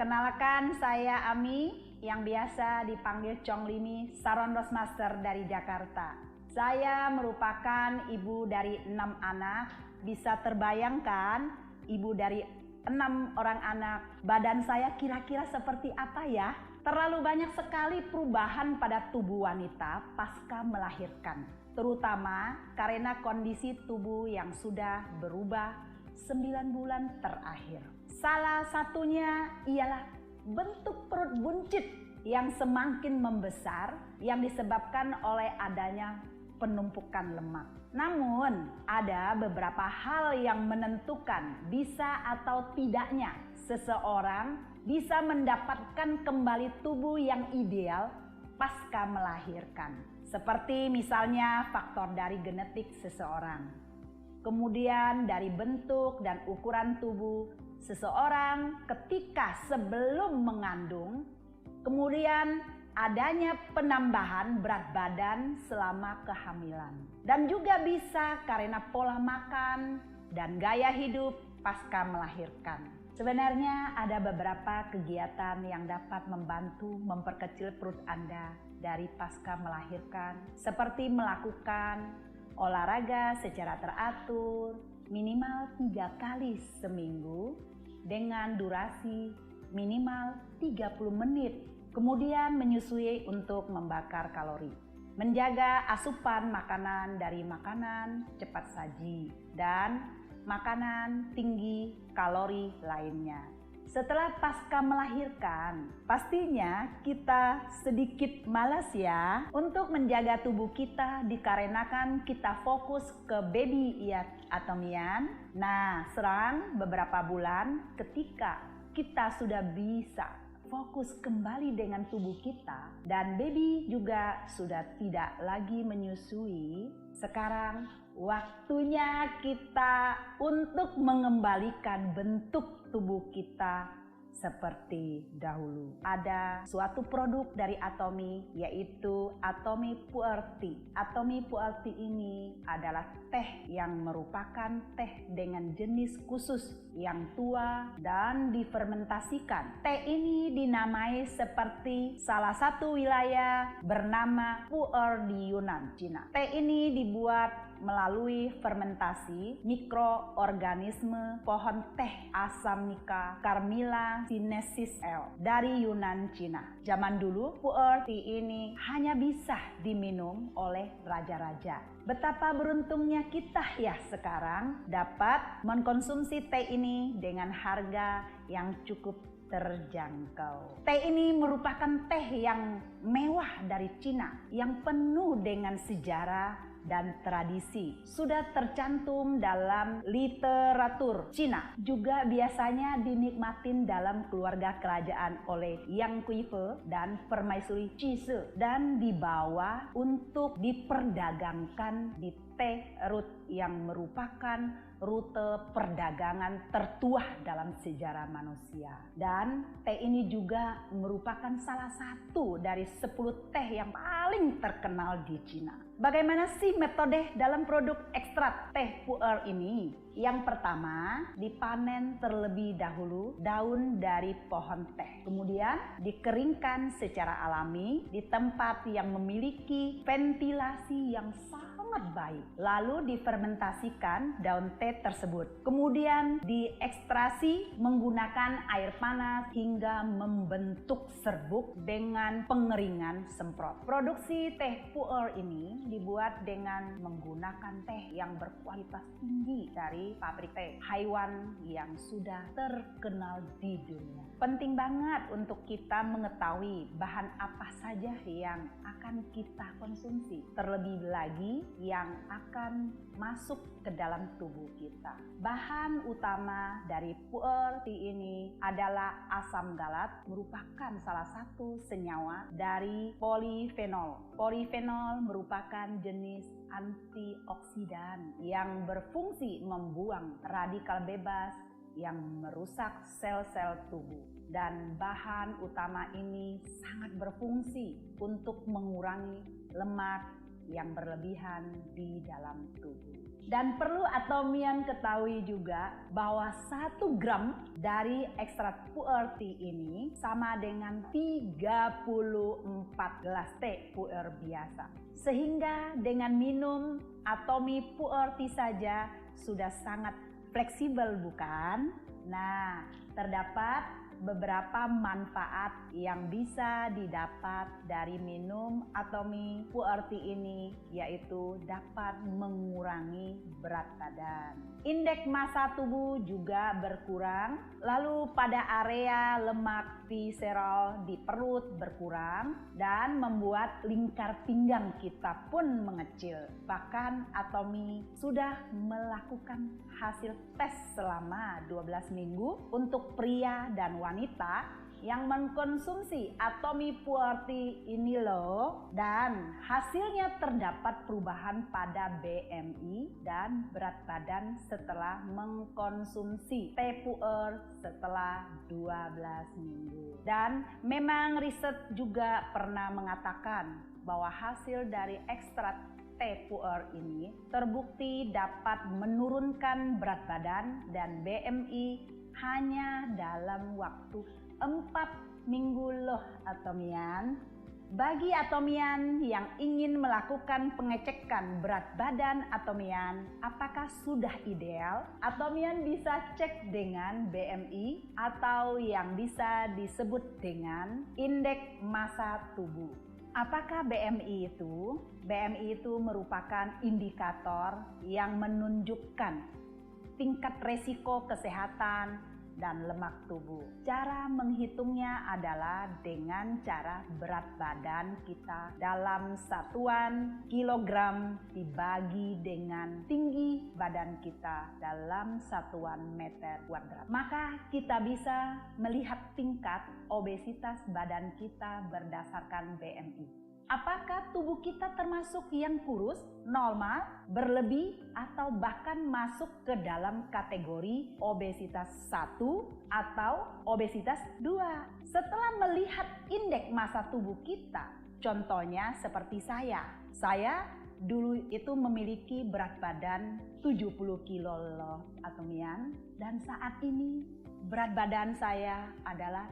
Perkenalkan, saya Ami yang biasa dipanggil Chong Limi, Saron Rosmaster dari Jakarta. Saya merupakan ibu dari 6 anak. Bisa terbayangkan ibu dari 6 orang anak. Badan saya kira-kira seperti apa ya? Terlalu banyak sekali perubahan pada tubuh wanita pasca melahirkan. Terutama karena kondisi tubuh yang sudah berubah 9 bulan terakhir. Salah satunya ialah bentuk perut buncit yang semakin membesar yang disebabkan oleh adanya penumpukan lemak. Namun, ada beberapa hal yang menentukan bisa atau tidaknya seseorang bisa mendapatkan kembali tubuh yang ideal pasca melahirkan. Seperti misalnya faktor dari genetik seseorang. Kemudian dari bentuk dan ukuran tubuh seseorang ketika sebelum mengandung, kemudian adanya penambahan berat badan selama kehamilan. Dan juga bisa karena pola makan dan gaya hidup pasca melahirkan. Sebenarnya ada beberapa kegiatan yang dapat membantu memperkecil perut Anda dari pasca melahirkan, seperti melakukan olahraga secara teratur, minimal 3 kali seminggu dengan durasi minimal 30 menit. Kemudian menyusui untuk membakar kalori. Menjaga asupan makanan dari makanan cepat saji dan makanan tinggi kalori lainnya. Setelah pasca melahirkan, pastinya kita sedikit malas ya untuk menjaga tubuh kita dikarenakan kita fokus ke baby atau Mian. Nah, serang beberapa bulan ketika kita sudah bisa fokus kembali dengan tubuh kita dan baby juga sudah tidak lagi menyusui. Sekarang waktunya kita untuk mengembalikan bentuk tubuh kita seperti dahulu. Ada suatu produk dari Atomy yaitu Atomy Puerty. Atomy Puerty ini adalah teh yang merupakan teh dengan jenis khusus yang tua dan difermentasikan. Teh ini dinamai seperti salah satu wilayah bernama Pu'er di Yunan, Cina. Teh ini dibuat melalui fermentasi mikroorganisme pohon teh Asamnica Carmilla sinensis L dari Yunan, Cina. Zaman dulu, pu'er tea ini hanya bisa diminum oleh raja-raja. Betapa beruntungnya kita ya sekarang dapat mengkonsumsi teh ini dengan harga yang cukup terjangkau. Teh ini merupakan teh yang mewah dari Cina yang penuh dengan sejarah dan tradisi. Sudah tercantum dalam literatur Cina. Juga biasanya dinikmatin dalam keluarga kerajaan oleh Yang Kuife dan Permaisuri Cise dan dibawa untuk diperdagangkan di teh root yang merupakan rute perdagangan tertua dalam sejarah manusia. Dan teh ini juga merupakan salah satu dari 10 teh yang paling terkenal di Cina. Bagaimana sih metode dalam produk ekstrak teh pu'er ini? Yang pertama, dipanen terlebih dahulu daun dari pohon teh. Kemudian dikeringkan secara alami di tempat yang memiliki ventilasi yang sangat baik. Lalu difermentasikan daun teh tersebut. Kemudian diekstrasi menggunakan air panas hingga membentuk serbuk dengan pengeringan semprot. Produksi teh pu'er ini dibuat dengan menggunakan teh yang berkualitas tinggi dari pabrik teh Haiwan yang sudah terkenal di dunia. Penting banget untuk kita mengetahui bahan apa saja yang akan kita konsumsi, terlebih lagi yang akan masuk ke dalam tubuh kita. Bahan utama dari pu'er tea ini adalah asam galat, merupakan salah satu senyawa dari polifenol. Polifenol merupakan jenis antioksidan yang berfungsi membuang radikal bebas yang merusak sel-sel tubuh. Dan bahan utama ini sangat berfungsi untuk mengurangi lemak yang berlebihan di dalam tubuh. Dan perlu Atomian ketahui juga bahwa 1 gram dari ekstrak puer tea ini sama dengan 34 gelas teh puer biasa. Sehingga dengan minum Atomi puer tea saja sudah sangat fleksibel, bukan? Nah, terdapat beberapa manfaat yang bisa didapat dari minum Atomi puer tea ini, yaitu dapat mengurangi berat badan. Indeks massa tubuh juga berkurang, lalu pada area lemak visceral di perut berkurang dan membuat lingkar pinggang kita pun mengecil. Bahkan Atomi sudah melakukan hasil tes selama 12 minggu untuk pria dan wanita yang mengkonsumsi Atomi puer tea ini loh, dan hasilnya terdapat perubahan pada BMI dan berat badan setelah mengkonsumsi teh puer setelah 12 minggu. Dan memang riset juga pernah mengatakan bahwa hasil dari ekstrak teh puer ini terbukti dapat menurunkan berat badan dan BMI hanya dalam waktu 4 minggu loh Atomian. Bagi Atomian yang ingin melakukan pengecekan berat badan Atomian apakah sudah ideal, Atomian bisa cek dengan BMI atau yang bisa disebut dengan indeks massa tubuh. Apakah BMI itu? BMI itu merupakan indikator yang menunjukkan tingkat resiko kesehatan dan lemak tubuh. Cara menghitungnya adalah dengan cara berat badan kita dalam satuan kilogram dibagi dengan tinggi badan kita dalam satuan meter kuadrat. Maka kita bisa melihat tingkat obesitas badan kita berdasarkan BMI. Apakah tubuh kita termasuk yang kurus, normal, berlebih, atau bahkan masuk ke dalam kategori obesitas 1 atau obesitas 2? Setelah melihat indeks massa tubuh kita, contohnya seperti saya dulu itu memiliki berat badan 70 kilo loh Atomian, dan saat ini berat badan saya adalah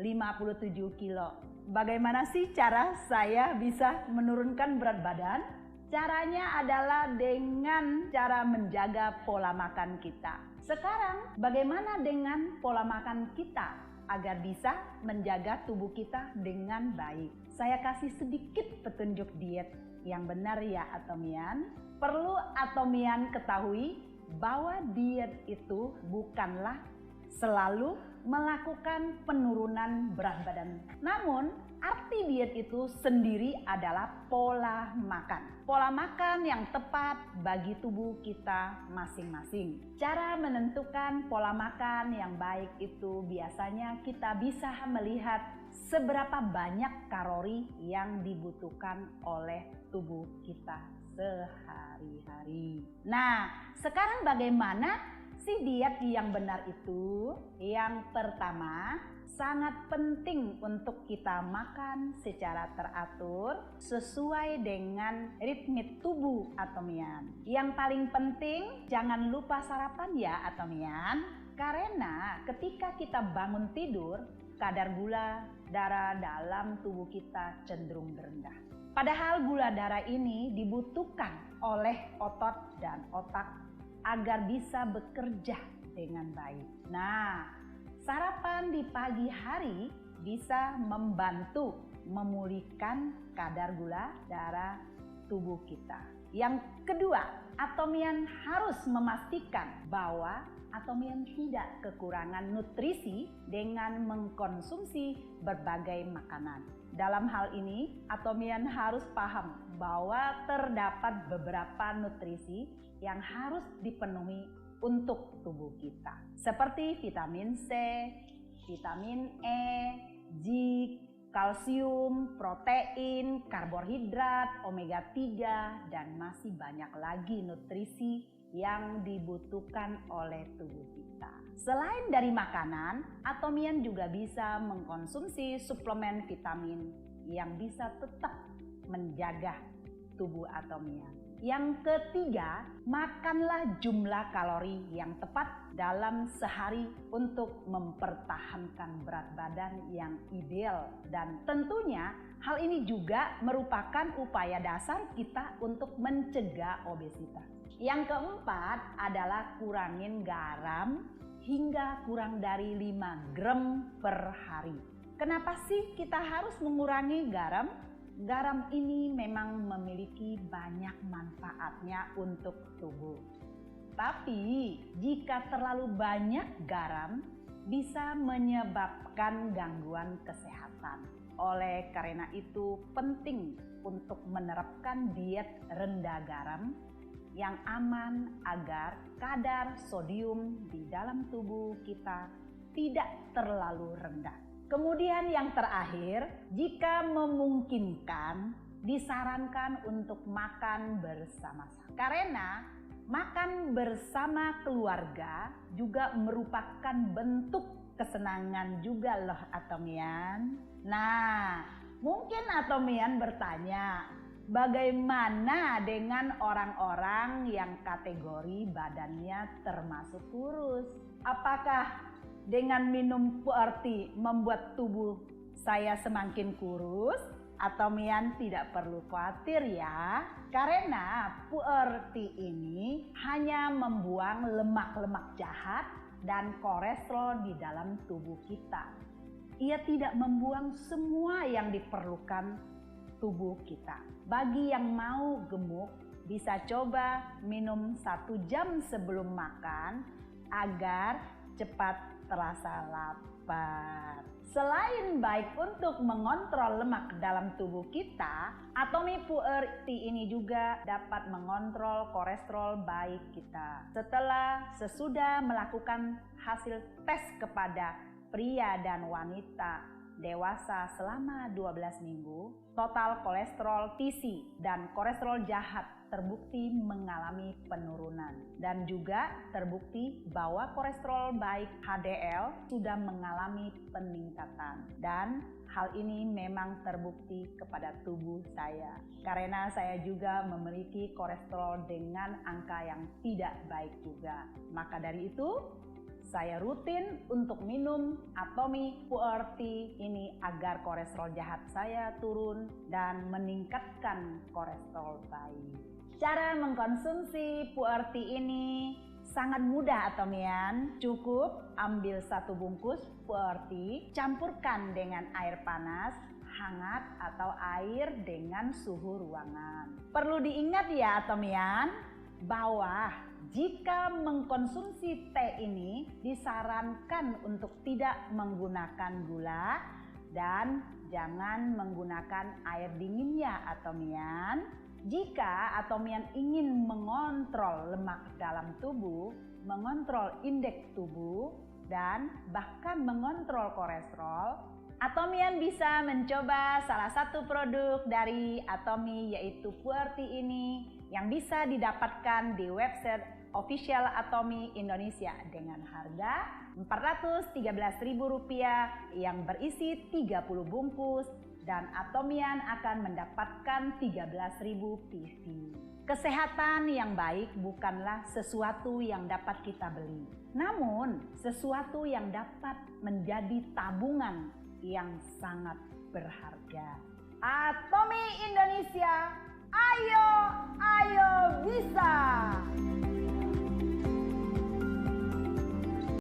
57 kilo. Bagaimana sih cara saya bisa menurunkan berat badan? Caranya adalah dengan cara menjaga pola makan kita. Sekarang bagaimana dengan pola makan kita agar bisa menjaga tubuh kita dengan baik? Saya kasih sedikit petunjuk diet yang benar ya Atomian. Perlu Atomian ketahui bahwa diet itu bukanlah selalu melakukan penurunan berat badan. Namun, arti diet itu sendiri adalah pola makan. Pola makan yang tepat bagi tubuh kita masing-masing. Cara menentukan pola makan yang baik itu biasanya kita bisa melihat seberapa banyak kalori yang dibutuhkan oleh tubuh kita sehari-hari. Nah, sekarang bagaimana si diet yang benar itu? Yang pertama, sangat penting untuk kita makan secara teratur sesuai dengan ritme tubuh Atomian. Yang paling penting, jangan lupa sarapan ya Atomian. Karena ketika kita bangun tidur, kadar gula darah dalam tubuh kita cenderung rendah. Padahal gula darah ini dibutuhkan oleh otot dan otak agar bisa bekerja dengan baik. Nah, sarapan di pagi hari bisa membantu memulihkan kadar gula darah tubuh kita. Yang kedua, Atomian harus memastikan bahwa Atomian tidak kekurangan nutrisi dengan mengkonsumsi berbagai makanan. Dalam hal ini, Atomian harus paham bahwa terdapat beberapa nutrisi yang harus dipenuhi untuk tubuh kita, seperti vitamin C, vitamin E, zinc, kalsium, protein, karbohidrat, omega 3, dan masih banyak lagi nutrisi yang dibutuhkan oleh tubuh kita. Selain dari makanan, Atomian juga bisa mengkonsumsi suplemen vitamin yang bisa tetap menjaga tubuh Atomian. Yang ketiga, makanlah jumlah kalori yang tepat dalam sehari untuk mempertahankan berat badan yang ideal. Dan tentunya hal ini juga merupakan upaya dasar kita untuk mencegah obesitas. Yang keempat adalah kurangin garam hingga kurang dari 5 gram per hari. Kenapa sih kita harus mengurangi garam? Garam ini memang memiliki banyak manfaatnya untuk tubuh. Tapi jika terlalu banyak garam bisa menyebabkan gangguan kesehatan. Oleh karena itu penting untuk menerapkan diet rendah garam yang aman agar kadar sodium di dalam tubuh kita tidak terlalu rendah. Kemudian yang terakhir, jika memungkinkan disarankan untuk makan bersama-sama. Karena makan bersama keluarga juga merupakan bentuk kesenangan juga loh Atomian. Nah, mungkin Atomian bertanya, bagaimana dengan orang-orang yang kategori badannya termasuk kurus? Apakah dengan minum puerti membuat tubuh saya semakin kurus? Atomian tidak perlu khawatir ya, karena puerti ini hanya membuang lemak-lemak jahat dan kolesterol di dalam tubuh kita. Ia tidak membuang semua yang diperlukan tubuh kita. Bagi yang mau gemuk, bisa coba minum 1 jam sebelum makan agar cepat terasa lapar. Selain baik untuk mengontrol lemak dalam tubuh kita, Atomi Puerti ini juga dapat mengontrol kolesterol baik kita. Sesudah melakukan hasil tes kepada pria dan wanita dewasa selama 12 minggu, total kolesterol TC dan kolesterol jahat terbukti mengalami penurunan. Dan juga terbukti bahwa kolesterol baik HDL sudah mengalami peningkatan. Dan hal ini memang terbukti kepada tubuh saya. Karena saya juga memiliki kolesterol dengan angka yang tidak baik juga. Maka dari itu, saya rutin untuk minum Atomi Puerti ini agar kolesterol jahat saya turun dan meningkatkan kolesterol baik. Cara mengkonsumsi Puerti ini sangat mudah Atomian. Cukup ambil 1 bungkus Puerti, campurkan dengan air panas, hangat atau air dengan suhu ruangan. Perlu diingat ya Atomian, bahwa jika mengkonsumsi teh ini disarankan untuk tidak menggunakan gula dan jangan menggunakan air dingin ya Atomian. Jika Atomian ingin mengontrol lemak dalam tubuh, mengontrol indeks tubuh, dan bahkan mengontrol kolesterol, Atomian bisa mencoba salah satu produk dari Atomi yaitu Puerti ini yang bisa didapatkan di website official Atomi Indonesia dengan harga Rp413.000 yang berisi 30 bungkus dan Atomian akan mendapatkan 13.000 PV. Kesehatan yang baik bukanlah sesuatu yang dapat kita beli, namun sesuatu yang dapat menjadi tabungan yang sangat berharga. Atomi Indonesia, ayo bisa!